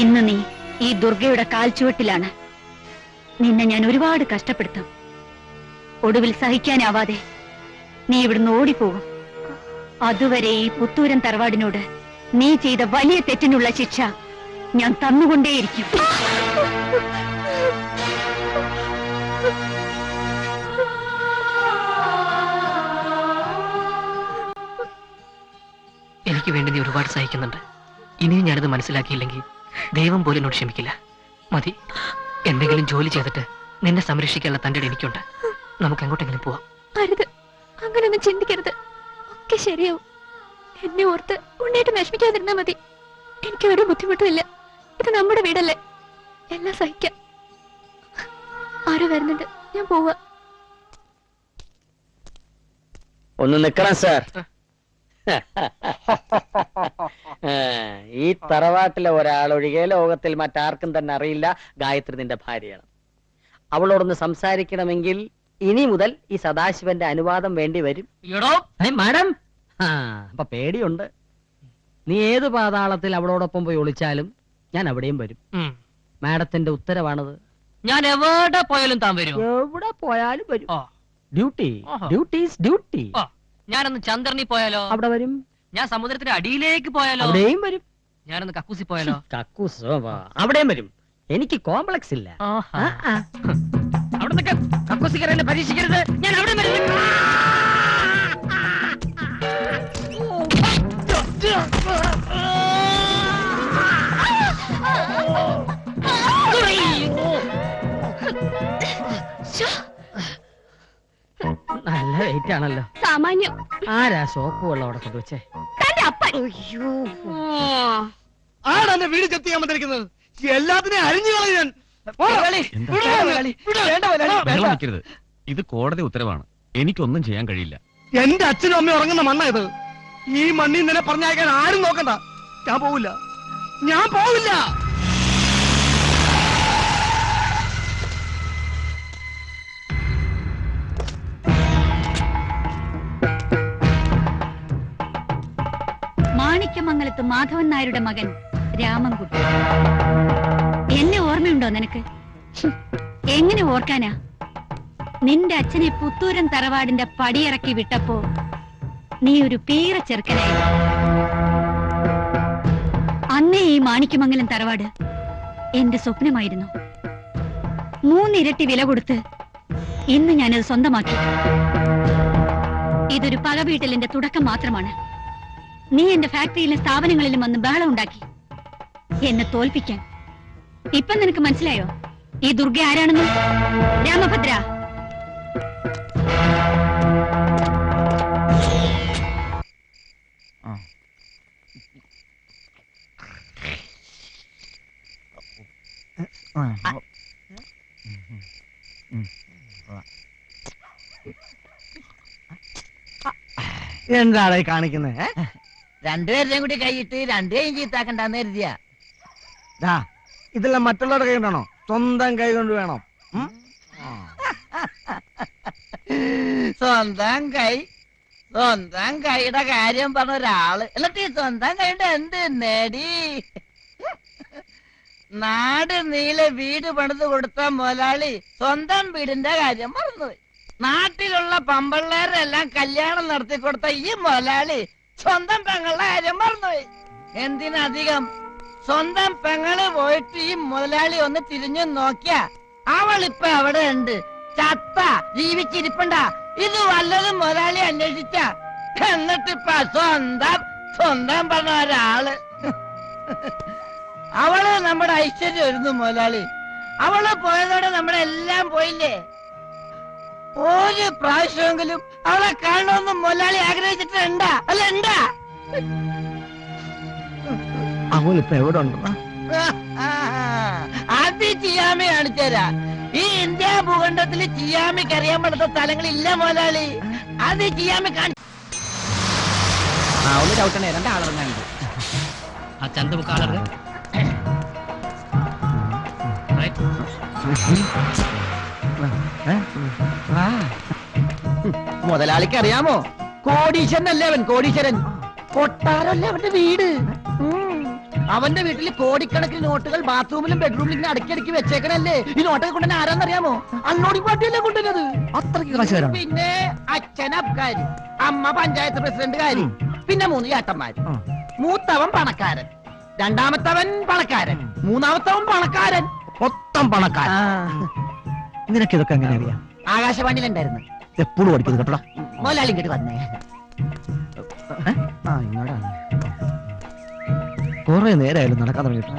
ഇന്ന് നീ ഈ ദുർഗയുടെ കാൽച്ചുവട്ടിലാണ്. നിന്നെ ഞാൻ ഒരുപാട് കഷ്ടപ്പെടുത്തും. ഒടുവിൽ സഹിക്കാനാവാതെ നീ ഇവിടുന്ന് ഓടിപ്പോകും. അതുവരെ ഈ പുത്തൂരൻ തറവാടിനോട് നീ ചെയ്ത വലിയ തെറ്റിനുള്ള ശിക്ഷ ഞാൻ തന്നുകൊണ്ടേയിരിക്കും. എനിക്ക് വേണ്ടി നീ ഒരുപാട് സഹിക്കുന്നുണ്ട്. ഇനിയും ഞാനത് മനസ്സിലാക്കിയില്ലെങ്കിൽ ദൈവം പോലും എന്നോട് ക്ഷമിക്കില്ല. മതി, എന്തെങ്കിലും ജോലി ചെയ്തിട്ട് നിന്നെ സംരക്ഷിക്കാനുള്ള തന്റെ എനിക്കുണ്ട്. നമുക്ക് എങ്ങോട്ടെങ്കിലും പോവാം. അരുത്, അങ്ങനെയൊന്നും ചിന്തിക്കരുത്. ഒക്കെ ശരിയാവും. എന്നെ ഓർത്ത് ഉണ്ണേട്ട് വിഷമിക്കാതിരുന്നാ മതി. എനിക്ക് ഒരു ബുദ്ധിമുട്ടുമില്ല. ഇത് നമ്മുടെ വീടല്ലേ, എല്ലാം സഹിക്കാം. ആരോ വരുന്നുണ്ട്, ഞാൻ പോവാ. ഒന്ന് നിക്കണം സാർ. ഈ തറവാട്ടിലെ ഒരാളൊഴികെ ലോകത്തിൽ മറ്റാർക്കും തന്നെ അറിയില്ല ഗായത്രി നിന്റെ ഭാര്യയാണ്. അവളോടൊന്ന് സംസാരിക്കണമെങ്കിൽ ഇനി മുതൽ ഈ സദാശിവന്റെ അനുവാദം വേണ്ടി വരും. മാഡം, അപ്പൊ പേടിയുണ്ട്. നീ ഏത് പാതാളത്തിൽ അവളോടൊപ്പം പോയി ഒളിച്ചാലും ഞാൻ അവിടെയും വരും. മാഡത്തിന്റെ ഉത്തരവാണത്. ഞാൻ എവിടെ പോയാലും താൻ വരും. എവിടെ പോയാലും വരും. Duty, duties duty. ഞാനൊന്ന് ചന്ദ്രനി പോയാലോ? അവിടെ വരും. ഞാൻ സമുദ്രത്തിന്റെ അടിയിലേക്ക് പോയാലോ? അവിടെയും വരും. ഞാനൊന്ന് കക്കൂസി പോയാലോ? കക്കൂസ് അവിടെയും വരും. എനിക്ക് കോംപ്ലക്സ് ഇല്ല. അവിടെ കക്കൂസിക്കരനെ പരീക്ഷിക്കരുത്. ഞാൻ അവിടെ വരും. നല്ല വെയിറ്റ് ആണല്ലോ. സാമാന്യം. ആരാ സോപ്പ് വെള്ളം അവിടെ കൊണ്ടുവച്ചേ? ആരാണ് വീട് ചെത്തി ചെയ്യാൻ വന്നിരിക്കുന്നത്? എല്ലാത്തിനെയും അരിഞ്ഞു കളയാൻ. ഇത് കോടതി ഉത്തരവാണ്. എനിക്കൊന്നും ചെയ്യാൻ കഴിയില്ല. എന്റെ അച്ഛനും അമ്മയും ഉറങ്ങുന്ന മണ്ണ ഇത്. ഈ മണ്ണിൽ നിന്നെ പറഞ്ഞയക്കാൻ ആരും നോക്കണ്ട. ഞാൻ പോവില്ല, ഞാൻ പോവില്ല. മാണിക്യമംഗലത്ത് മാധവൻ നായരുടെ മകൻ രാമൻകുട്ടി. എന്നെ ഓർമ്മയുണ്ടോ നിനക്ക്? എങ്ങനെ ഓർക്കാനാ? നിന്റെ അച്ഛനെ പുത്തൂരൻ തറവാടിന്റെ പടിയിറക്കി വിട്ടപ്പോ നീ ഒരു പീറ ചെറുക്കനായി. അന്നേ ഈ മാണിക്യമംഗലം തറവാട് എന്റെ സ്വപ്നമായിരുന്നു. 3 ഇരട്ടി വില കൊടുത്ത് ഇന്ന് ഞാനത് സ്വന്തമാക്കി. ഇതൊരു പകവീട്ടലിന്റെ തുടക്കം മാത്രമാണ്. നീ എന്റെ ഫാക്ടറിയിലും സ്ഥാപനങ്ങളിലും വന്ന് ബഹളം ഉണ്ടാക്കി എന്നെ തോൽപ്പിക്കാൻ. ഇപ്പൊ നിനക്ക് മനസ്സിലായോ ഈ ദുർഗ ആരാണെന്ന്? രാമഭദ്ര, എന്താണ് കാണിക്കുന്നത്? രണ്ടുപേരുടെയും കൂടി കൈയിട്ട് രണ്ടുപേരും ചീത്താക്കണ്ടെന്ന് കരുതിയാ. ഇതെല്ലാം മറ്റുള്ളവരുടെ കൈ കൊണ്ടാണോ? സ്വന്തം കൈ കൊണ്ട് വേണം. സ്വന്തം കൈയുടെ കാര്യം പറഞ്ഞ ഒരാള്. എന്നിട്ട് ഈ സ്വന്തം കൈയുടെ എന്ത് നേടി? നാട് നീളെ വീട് പണിത് കൊടുത്ത മുതലാളി സ്വന്തം വീടിന്റെ കാര്യം മറന്നുപോയി. നാട്ടിലുള്ള പമ്പള്ളേരെല്ലാം കല്യാണം നടത്തി കൊടുത്ത ഈ മുതലാളി സ്വന്തം പെങ്ങളുടെ കാര്യം മറന്നുപോയി. എന്തിനധികം സ്വന്തം പെങ്ങള് പോയിട്ട് ഈ മുതലാളി ഒന്ന് തിരിഞ്ഞു നോക്കിയ അവളിപ്പൊ അവിടെ ഉണ്ട്. ചത്ത ജീവിച്ചിരിപ്പണ്ട. ഇത് വല്ലതും മുതലാളി അന്വേഷിച്ച. എന്നിട്ടിപ്പ സ്വന്തം പറഞ്ഞ ഒരാള്. അവള് നമ്മുടെ ഐശ്വര്യമായിരുന്നു മുതലാളി. അവള് പോയതോടെ നമ്മുടെ എല്ലാം പോയില്ലേ. ഒരു പ്രാവശ്യമെങ്കിലും അവളെ കാണണമെന്ന് മുതലാളി ആഗ്രഹിച്ചിട്ടുണ്ടാ? അല്ല ഉണ്ടാ? അവളിപ്പോ എവിടെ ഉണ്ടോ? അത് ചിയാമി കാണിച്ചുതരാ. ഈ ഇന്ത്യ ഭൂഖണ്ഡത്തിൽ ചിയാമിക്ക് അറിയാൻ പറ്റാത്ത സ്ഥലങ്ങളില്ല മുതലാളി. അത് ചിയാമി കാണിച്ചു. ഒന്ന് ചവിട്ടണേ, 2 ആളിറങ്ങാനുണ്ട്. ആ ചന്തമുക്കാളർ മുതലാളിക്ക് അറിയാമോ? കോടീശ്വരനല്ലേ അവൻ, കോടീശ്വരൻ. കൊട്ടാരല്ലേ അവന്റെ വീട്. അവന്റെ വീട്ടിൽ കോടിക്കണക്കിന് നോട്ടുകൾ ബാത്റൂമിലും ബെഡ്റൂമിലും ഇങ്ങനെ അടക്കി വെച്ചേക്കണല്ലേ. ഈ നോട്ടൊക്കെ കൊണ്ടുവന്നെ ആരാന്നറിയാമോ? അണ്ണോടി പാർട്ടിയല്ലേ കൊണ്ടുവന്നത്. അത്രയ്ക്ക് കാശുകാരാണ്. പിന്നെ അച്ഛൻ അബ്കാരി, അമ്മ പഞ്ചായത്ത് പ്രസിഡന്റുകാരി, പിന്നെ 3 ചേട്ടന്മാര്. മൂത്തവൻ പണക്കാരൻ, രണ്ടാമത്തവൻ പണക്കാരൻ, മൂന്നാമത്തവൻ പണക്കാരൻ, മൊത്തം പണക്കാരൻ. നിനക്ക് ഇതൊക്കെ എങ്ങനെ അറിയാം? ആകാശവാണിയിലുണ്ടായിരുന്നു. എപ്പോഴും പഠിക്കുന്നത് കേട്ടോ. മോലാളി ഇങ്ങോട്ട് വന്നേ. ഇങ്ങോട്ടാണ്. കൊറേ നേരമായാലും നടക്കാൻ തുടങ്ങിയിട്ട്.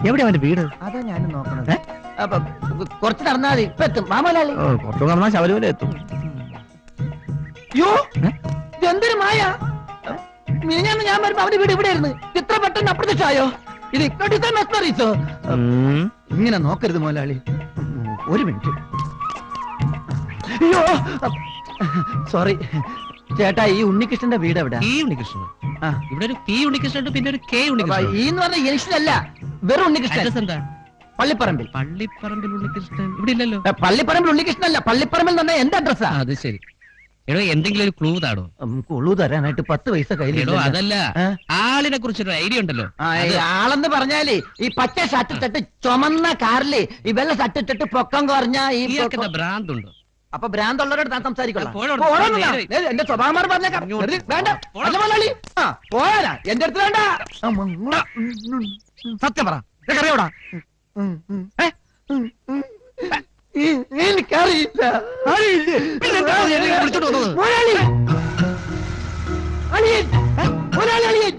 എവിടെയാ അവന്റെ വീട്? അതാ ഞാൻ നോക്കണത്. അപ്പൊ കുറച്ച് നടന്നാൽ മതി, ഇപ്പൊ എത്തും. ആ മോലാളി കുറച്ചു നടന്നാൽ ശബരിമല എത്തും. യോ എന്തൊരു മായ. മിനിഞ്ഞാന്ന് ഞാൻ വരുമ്പോ അവന്റെ വീട് ഇവിടെ ആയിരുന്നു. ഇത്ര പെട്ടെന്ന് അപ്രത്യക്ഷമായോ? ഇത് ഇക്കോട്ടിസോ? ഇങ്ങനെ നോക്കരുത് മോലാളി. ഒരു മിനിറ്റ്. അയ്യോ സോറി ചേട്ടാ. ഈ ഉണ്ണികൃഷ്ണന്റെ വീട് എവിടെ? ഈ ഉണ്ണികൃഷ്ണൻ ആ. ഇവിടെ ഒരു പി ഉണ്ണികൃഷ്ണൻ പിന്നെ ഒരു കെ ഉണ്ണികൃഷ്ണൻ. ഈ എന്ന് പറഞ്ഞ ജംഗ്ഷനല്ല, വെറും ഉണ്ണികൃഷ്ണൻ. Address എന്താ? പള്ളിപ്പറമ്പിൽ. പള്ളിപ്പറമ്പിൽ ഉണ്ണികൃഷ്ണൻ ഇവിടെ ഇല്ലല്ലോ. പള്ളിപ്പറമ്പിൽ ഉണ്ണികൃഷ്ണനല്ല, പള്ളിപ്പറമ്പിൽ എന്ന് പറഞ്ഞാൽ എന്റെ അഡ്രസ്സാ. അത് ശരി. എടോ എന്തെങ്കിലും ഒരു ക്ലൂ താടോ. കൊള്ളു തരാനായിട്ട് 10 പൈസ കയ്യിൽ. എടോ അതല്ല, ആളിനെ കുറിച്ചൊരു ഐഡിയ ഉണ്ടല്ലോ. ആളെന്ന് പറഞ്ഞാലേ ഈ പച്ച ഷർട്ട് ഇട്ടിട്ട് ചുമന്ന കാറില് ഈ വെള്ള ഷർട്ട് ഇട്ടിട്ട് പൊക്കം കുറഞ്ഞ ഈ ഭ്രാന്തുണ്ടോ? അപ്പൊ ഭ്രാന്തുള്ളവരോട് താൻ സംസാരിക്കണം. പോടോ, എന്റെ സ്വഭാവം പറഞ്ഞേക്കാം. വേണ്ട അല്ല മുതലാളി. പോരാ എന്റെ അടുത്ത് വേണ്ട. സത്യം പറ, അറിയോടാ? എനിക്കറിയില്ല. വിളിച്ചോണ്ട് വന്നത് മുതലാളി, അളിയൻ, മുതലാളി, അളിയൻ,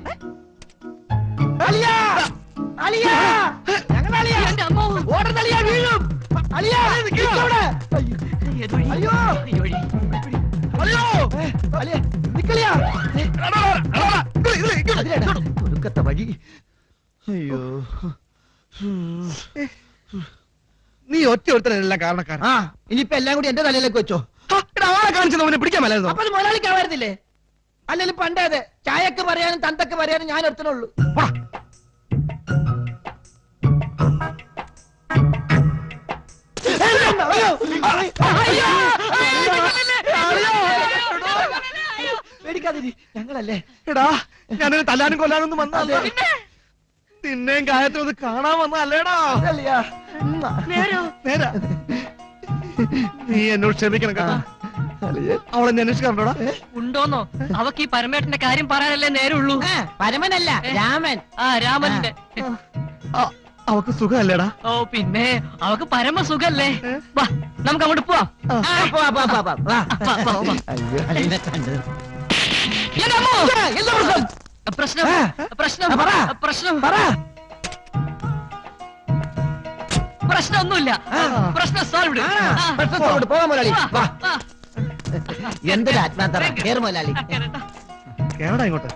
അളിയാ, അളിയാ, ഞങ്ങളുടെ അളിയാ, ഓടുന്ന അളിയാ വീഴും. അളിയാ നിൽക്കവിടെ. അയ്യോ അയ്യോ അളിയാ നിക്കളിയാ. ഒടുക്കത്തെ വഴി. അയ്യോ നീ ഒറ്റ ഒരുത്തനെല്ലാം കാരണക്കാരൻ. ആ ഇനിയിപ്പോ എല്ലാം കൂടി എന്റെ തലയിലേക്ക് വെച്ചോ. ആളെ കാണിച്ചത് അവനെ പിടിക്കാൻ മേലായിരുന്നോ? അപ്പൊ അത് മുതലാളിക്കാവായിരുന്നില്ലേ? അല്ലെങ്കിൽ പണ്ടേ അതെ ചായക്ക് പറയാനും തന്തക്ക് പറയാനും ഞാൻ ഒരുത്തനുള്ളൂ. പേടിക്കാതിരി, ഞങ്ങളല്ലേ. എടാ ഞാനൊരു തല്ലാനും കൊല്ലാനൊന്നും വന്നതല്ല. നിന്നെയും കാര്യത്തിൽ ഒന്ന് കാണാൻ വന്നല്ലേടാ. നേരാ. നീ എന്നോട് ക്ഷമിക്കണം കേട്ടോ. അവളെന്നെ അന്വേഷിക്കാറുണ്ടോടാ? ഉണ്ടോന്നോ? അവക്ക് ഈ പരമേട്ടന്റെ കാര്യം പറയാനല്ലേ നേരമുള്ളൂ. പരമനല്ല രാമൻ. ആ രാമന്റെ. അവക്ക് സുഖമല്ലേടാ? ഓ പിന്നെ അവക്ക് പരമ സുഖല്ലേ. വാ നമുക്ക് അങ്ങോട്ട് പോവാം. പ്രശ്നം പ്രശ്നം പ്രശ്നം പ്രശ്നമൊന്നുമില്ല. പ്രശ്നം സോൾവ്ഡ്. പോകാം മുതലാളി. എന്തൊരു ആത്മാർത്ഥ മുതലാളി. കേരടാ ഇങ്ങോട്ട്.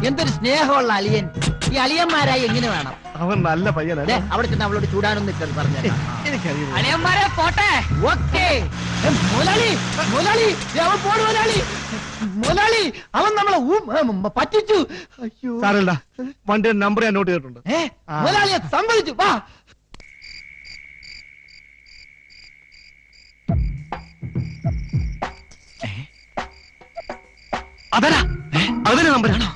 എന്തൊരു സ്നേഹമുള്ള അളിയൻ. ഈ അളിയന്മാരായി എങ്ങനെ വേണം? അവൻ നല്ല പയ്യനല്ലേ? അവിടെ ചെന്ന് അവളോട് ചൂടാനൊന്നും നിൽക്കരുത് പറഞ്ഞു. എനിക്കറിയാം. അളിയന്മാരെ പോട്ടെ. ഓക്കേ മുതലാളി, മുതലാളി അവൻ പോണു. മുതലാളി, മുതലാളി അവൻ നമ്മളെ പറ്റിച്ചു. അയ്യോ സാരല്ല, വണ്ടിയുടെ നമ്പർ ഞാൻ നോട്ട് ചെയ്തിട്ടുണ്ട്. മുതലാളിയെ സമ്മതിച്ചു. വാ അതല്ല, അതിന്റെ നമ്പറാണോ?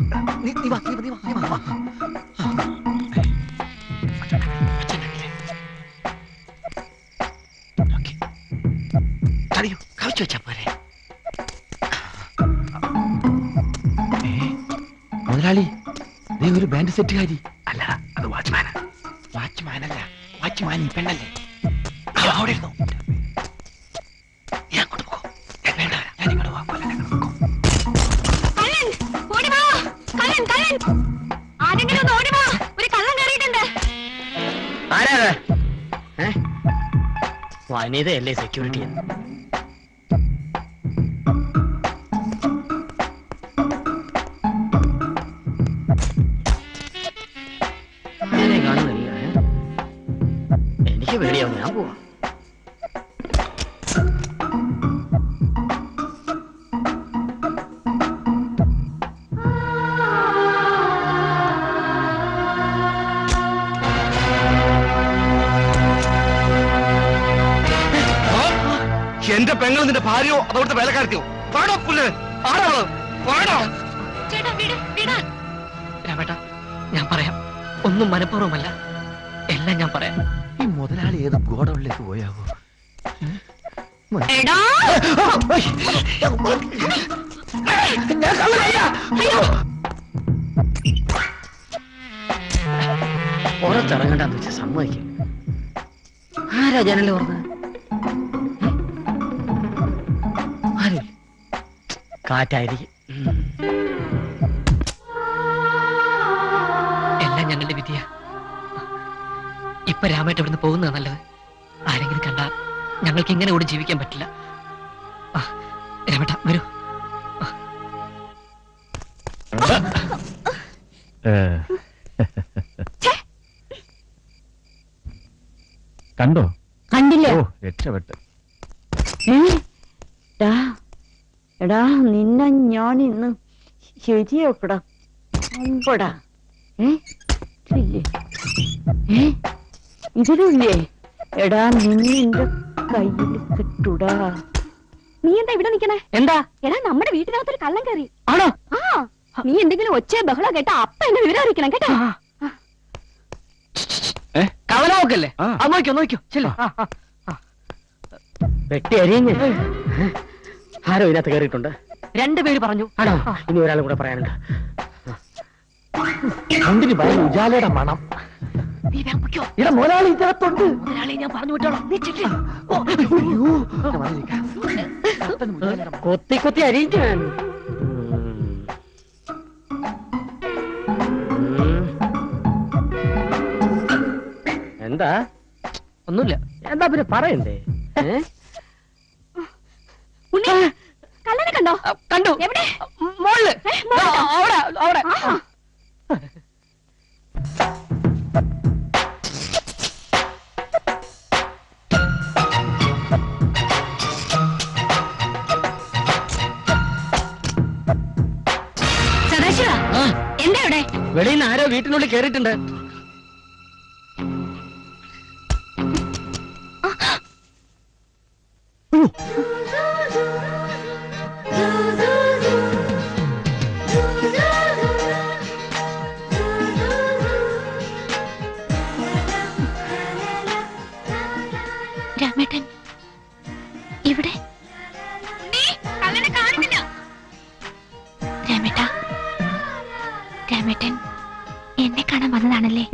കവിച്ചു വെച്ചാ പോരെ. മുതലാളി നീ ഒരു ബാൻഡ് സെറ്റുകാരി. അല്ല അത് വാച്ച്മാനാ. വാച്ച്മാനല്ല, വാച്ച്മാൻ പെണ്ണല്ലേ. അവിടെ ഇരുന്നു. ഞാൻ അങ്ങോട്ട് പോകോ. വേണ്ട ഞാൻ ഇങ്ങോട്ട് പോകാം. വനിതയല്ലേ സെക്യൂരിറ്റി? കാണുന്നില്ല. എനിക്ക് പേടിയാവും. ഞാൻ പോവാം. എന്റെ പെങ്ങൾ നിന്റെ ഭാര്യയോ അതവിടുത്തെ വേലക്കാരത്തിയോ? പാടോ പുല്ല്. ആരാള്? പാടോ. രാമേട്ട ഞാൻ പറയാം. ഒന്നും മനഃപൂർവ്വമല്ല, എല്ലാം ഞാൻ പറയാം. ഈ മുതലാളി ഏത് ഗോഡൌണിലേക്ക് പോയാവോ? എടാ പുറത്തിറങ്ങണ്ടെന്ന് വെച്ചാൽ സമ്മതിക്കും. ആരാ ജനല് തുറന്നത്? ആരും കാറ്റായിരിക്കും. എല്ലാം ഞങ്ങളുടെ വിധിയ. ഇപ്പൊ രാമേട്ട് ഇവിടുന്ന് പോകുന്നതാ നല്ലത്. ആരെങ്കിലും കണ്ടാ ഞങ്ങൾക്ക് ഇങ്ങനെ കൂടി ജീവിക്കാൻ പറ്റില്ല. രാമേട്ട വരൂ. കണ്ടോ? കണ്ടില്ല. ഓ രക്ഷപ്പെട്ട്. എടാ നിന്നെ ഞാൻ ഇന്ന് ശരിയാക്കടാ. അമ്പടാ ഇതിലില്ലേ? എടാ നിന്നെ എന്റെ കയ്യിൽ കിട്ടൂടാ. നീ എന്താ ഇവിടെ നിക്കണേ? എന്താ? എടാ നമ്മുടെ വീട്ടിനകത്തൊരു കള്ളം കയറി. ആണോ? ആ നീ എന്തെങ്കിലും ഒച്ച ബഹളം കേട്ടാ അപ്പ എന്നെ വിവരം അറിയിക്കണം കേട്ടോ. കവല നോക്കല്ലേ? നോക്കിയോ നോക്കിയോ ചെല്ലേ. വെട്ടി അരിഞ്ഞ് ആരോ ഇതിനകത്ത് കയറിയിട്ടുണ്ട്. 2 പേര് പറഞ്ഞു. ആണോ? ഇനി ഒരാളും കൂടെ പറയാനുണ്ട്. കണ്ടിന് ഭയങ്കര ഉജാലയുടെ മണം. ഇവിടെ മുതലാളി ഇതിനകത്തുണ്ട്. മുതലാളി ഞാൻ പറഞ്ഞു വിട്ടോളാം. നീ ചെല്ല്. കൊത്തി കൊത്തി അരിയിച്ചു. എന്താ? ഒന്നുമില്ല. എന്താ പിന്നെ പറയണ്ടേ? കള്ളനെ കണ്ടോ? കണ്ടു. എവിടെ? മോളില്. അവിടെ അവിടെ. സദാശിവ എന്താ ഇവിടെ? വെളിയിൽ നിന്ന് ആരോ വീട്ടിനുള്ളിൽ കയറിയിട്ടുണ്ട്. രാമേട്ടൻ ഇവിടെ? രാമേട്ടാ, രാമേട്ടൻ എന്നെ കാണാൻ വന്നതാണല്ലേ?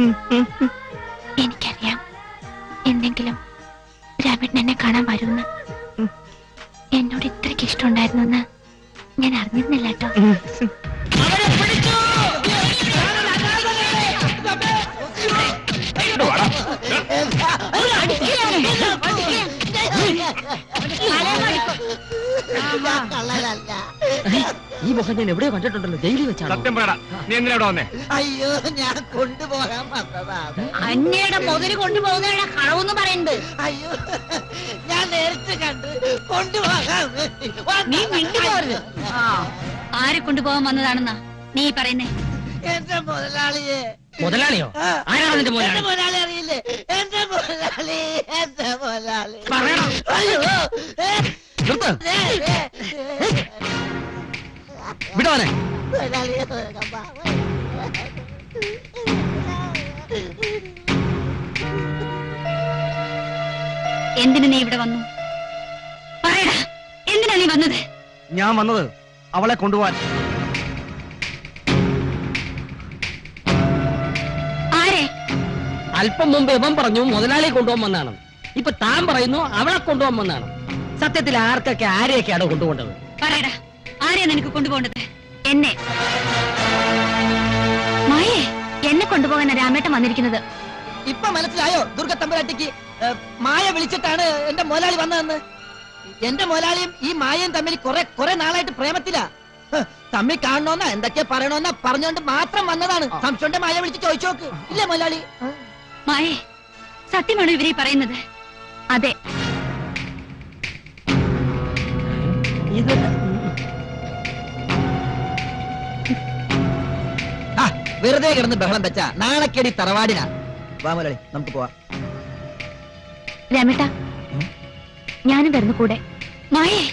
എനിക്കറിയാം എന്തെങ്കിലും രാമേട്ടൻ എന്നെ കാണാൻ വരുമെന്ന്. എന്നോട് ഇത്രയ്ക്ക് ഇഷ്ടമുണ്ടായിരുന്നെന്ന് ഞാൻ അറിഞ്ഞിരുന്നില്ല കേട്ടോ. ഈ മുഖം ഞാൻ എവിടെയോ കണ്ടിട്ടുണ്ടല്ലോ. ജയിലിൽ വെച്ചാണ്. സത്യം പറയടാ, നീ എന്തിനാ ഇവിടെ വന്നേ? അയ്യോ ഞാൻ കൊണ്ടുപോകാൻ വന്നതാണ്. അന്നയുടെ മുതല് കൊണ്ടുപോകുന്ന കളവെന്ന് പറയുന്നത്. അയ്യോ ഞാൻ നേരിട്ട് കണ്ട് കൊണ്ടുപോകാൻ വേണ്ടി നീ മിണ്ടിപ്പോരുത്. ആരെ കൊണ്ടുപോകാൻ വന്നതാണെന്നാ നീ പറയുന്നേ? എന്റെ മുതലാളിയെ. മുതലാളിയോ? ആ, ആരാണ് നിന്റെ എന്റെ മുതലാളി? മുതലാളി അറിയില്ലേ? എന്റെ മുതലാളി, എന്റെ മുതലാളി. പറയണം. അയ്യോ നിർത്ത്. വിടവനെ. മുതലാളിയെ എന്തിനു നീ ഇവിടെ വന്നു? പറയടാ, എന്തിനാ നീ വന്നത്? ഞാൻ വന്നത് അവളെ കൊണ്ടുപോവാൻ. ആരെ? അല്പം മുമ്പ് ഇവൻ പറഞ്ഞു മുതലാളിയെ കൊണ്ടുപോകാൻ വന്നാണ്. ഇപ്പൊ താൻ പറയുന്നു അവളെ കൊണ്ടുപോകാൻ വന്നാണ്. സത്യത്തിൽ ആർക്കൊക്കെ ആരെയൊക്കെയാണ് കൊണ്ടുപോകേണ്ടത്? പറയടാ, ആരെയാ നിനക്ക് കൊണ്ടുപോകേണ്ടത്? എന്നെ. മായേ, എന്നെ കൊണ്ടുപോകാൻ രാമേട്ടൻ വന്നിരിക്കുന്നത്. ഇപ്പൊ മനസ്സിലായോ ദുർഗത്തമ്പുരാട്ടിക്ക്? മായ വിളിച്ചിട്ടാണ് എന്റെ മുതലാളി വന്നതെന്ന്. എന്റെ മുതലാളിയും ഈ മായയും തമ്മിൽ കുറെ നാളായിട്ട് പ്രേമത്തിലാ. തമ്മിൽ കാണണോന്നാ എന്തൊക്കെ പറയണോന്നാ പറഞ്ഞോണ്ട് മാത്രം വന്നതാണ്. സംശയം മായ വിളിച്ച് ചോദിച്ചു നോക്ക്. ഇല്ലേ മുതലാളി? മായേ, സത്യമാണോ ഇവരെ പറയുന്നത്? അതെ. ഇത് വെറുതെ കിടന്ന് ബഹളം വെച്ചാ നാളെക്കടി തറവാടിനാ. വാ മുതലാളി, നമുക്ക് പോവാം. രാമേട്ടാ, ഞാനും വരുന്നു കൂടെ. മായേ,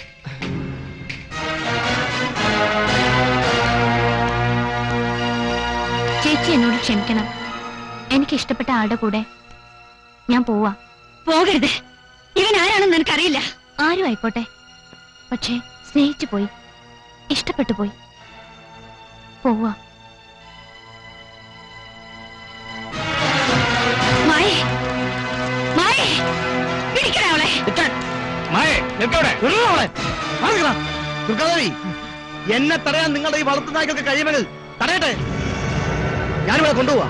ചേച്ചി എന്നോട് ക്ഷമിക്കണം. എനിക്ക് ഇഷ്ടപ്പെട്ട ആളുടെ കൂടെ ഞാൻ പോവാ. പോകരുത്. ഇവൻ ആരാണെന്ന് നിനക്കറിയില്ല. ആരും ആയിക്കോട്ടെ, പക്ഷേ സ്നേഹിച്ചു പോയി, ഇഷ്ടപ്പെട്ടു പോയി. പോവാ. മായേ, മായേ, പിടിക്കണേ അവളെ. മായേ നിൽക്കവിടെ. ദുർഗാദേവി, എന്നെ തടയാൻ നിങ്ങളുടെ ഈ വളർത്തു നായ്ക്കൊക്കെ കഴിയുമെങ്കിൽ തടയട്ടെ. ഞാനിവിടെ കൊണ്ടുപോവാ.